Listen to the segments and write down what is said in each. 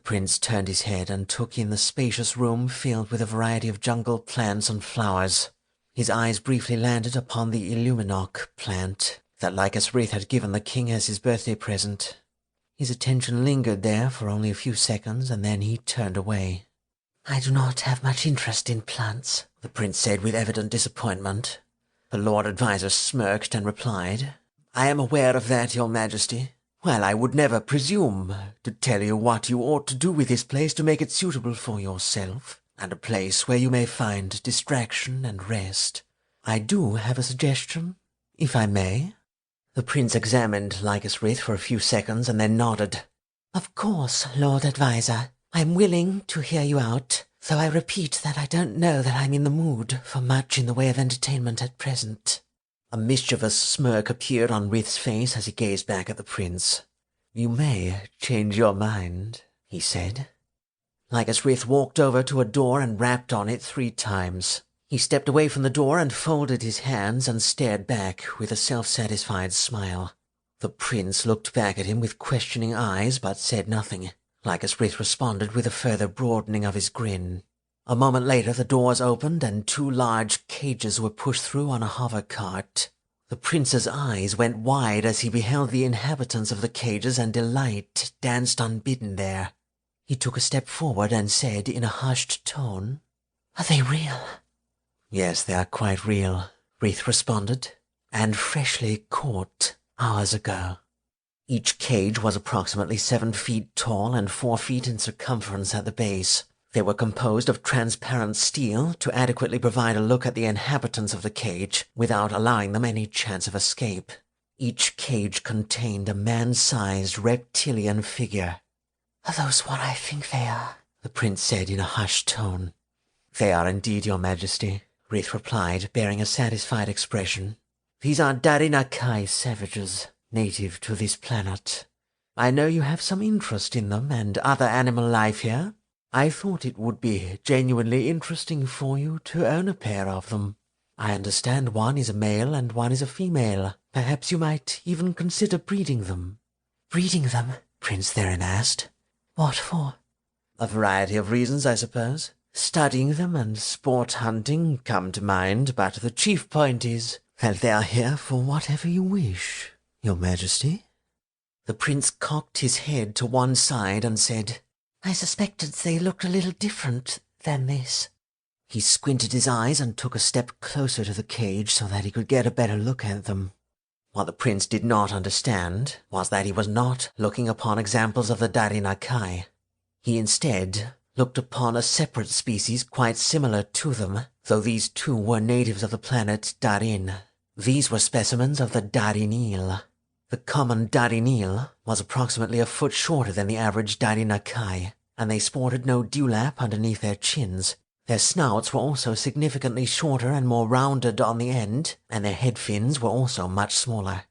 prince turned his head and took in the spacious room filled with a variety of jungle plants and flowers. His eyes briefly landed upon the Illuminoc plant that Lycus Wraith had given the king as his birthday present. His attention lingered there for only a few seconds, and then he turned away. "I do not have much interest in plants," the prince said with evident disappointment. The Lord Advisor smirked and replied, "I am aware of that, your majesty. Well, I would never presume to tell you what you ought to do with this place to make it suitable for yourself, and a place where you may find distraction and rest. I do have a suggestion, if I may." The prince examined Lycus Wraith for a few seconds and then nodded. "Of course, Lord Advisor. I'm willing to hear you out, though I repeat that I don't know that I'm in the mood for much in the way of entertainment at present." A mischievous smirk appeared on Wraith's face as he gazed back at the prince. "You may change your mind," he said. Lycus Wraith walked over to a door and rapped on it 3 times. He stepped away from the door and folded his hands and stared back with a self-satisfied smile. The prince looked back at him with questioning eyes but said nothing. Lycus Wraith responded with a further broadening of his grin. A moment later the doors opened and 2 large cages were pushed through on a hover cart. The prince's eyes went wide as he beheld the inhabitants of the cages, and delight danced unbidden there. He took a step forward and said in a hushed tone, "Are they real?" "Yes, they are quite real," Wraith responded, "and freshly caught hours ago." Each cage was approximately 7 feet tall and 4 feet in circumference at the base. They were composed of transparent steel to adequately provide a look at the inhabitants of the cage without allowing them any chance of escape. Each cage contained a man-sized reptilian figure. "Are those what I think they are?" the prince said in a hushed tone. "They are indeed, your majesty," Wraith replied, bearing a satisfied expression. "These are Dar'ryn savages, native to this planet. I know you have some interest in them and other animal life here. I thought it would be genuinely interesting for you to own a pair of them. I understand one is a male and one is a female. Perhaps you might even consider breeding them." "Breeding them?" Prince Dar'ryn asked. "What for?" "A variety of reasons, I suppose. Studying them and sport hunting come to mind, but the chief point is that they are here for whatever you wish, your majesty." The prince cocked his head to one side and said, "I suspected they looked a little different than this." He squinted his eyes and took a step closer to the cage so that he could get a better look at them. What the prince did not understand was that he was not looking upon examples of the Dar'ryn. He instead looked upon a separate species quite similar to them, though these too were natives of the planet Dar'ryn. These were specimens of the Dar'ryn. The common Dar'ryn was approximately a foot shorter than the average Dar'ryn, and they sported no dewlap underneath their chins. Their snouts were also significantly shorter and more rounded on the end, and their head fins were also much smaller.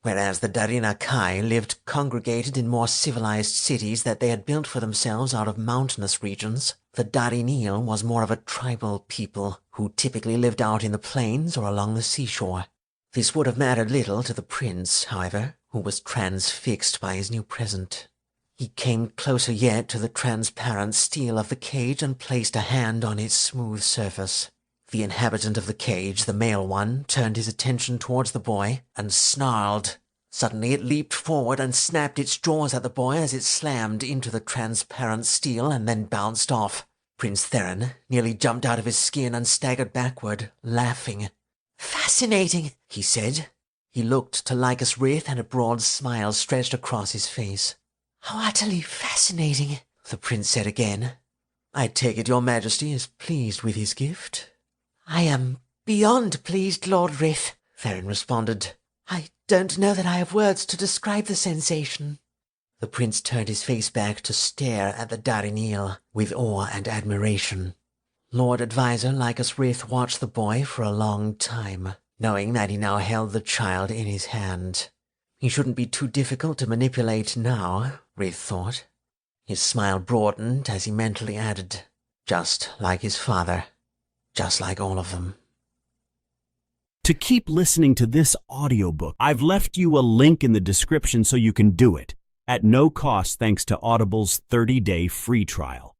Whereas the Dar'ryn lived congregated in more civilized cities that they had built for themselves out of mountainous regions, the Dar'ryn was more of a tribal people who typically lived out in the plains or along the seashore. This would have mattered little to the prince, however, who was transfixed by his new present. He came closer yet to the transparent steel of the cage and placed a hand on its smooth surface. The inhabitant of the cage, the male one, turned his attention towards the boy and snarled. Suddenly it leaped forward and snapped its jaws at the boy as it slammed into the transparent steel and then bounced off. Prince Dar'ryn nearly jumped out of his skin and staggered backward, laughing. "Fascinating," he said. He looked to Lycus Wraith and a broad smile stretched across his face. "How utterly fascinating," the prince said again. "I take it your majesty is pleased with his gift?" "I am beyond pleased, Lord Wraith," Dar'ryn responded. "I don't know that I have words to describe the sensation." The prince turned his face back to stare at the Dar'ryn with awe and admiration. Lord Advisor Lycus Wraith watched the boy for a long time, knowing that he now held the child in his hand. He shouldn't be too difficult to manipulate now, Wraith thought. His smile broadened as he mentally added, "Just like his father. Just like all of them." To keep listening to this audiobook, I've left you a link in the description so you can do it. at no cost thanks to Audible's 30-day free trial.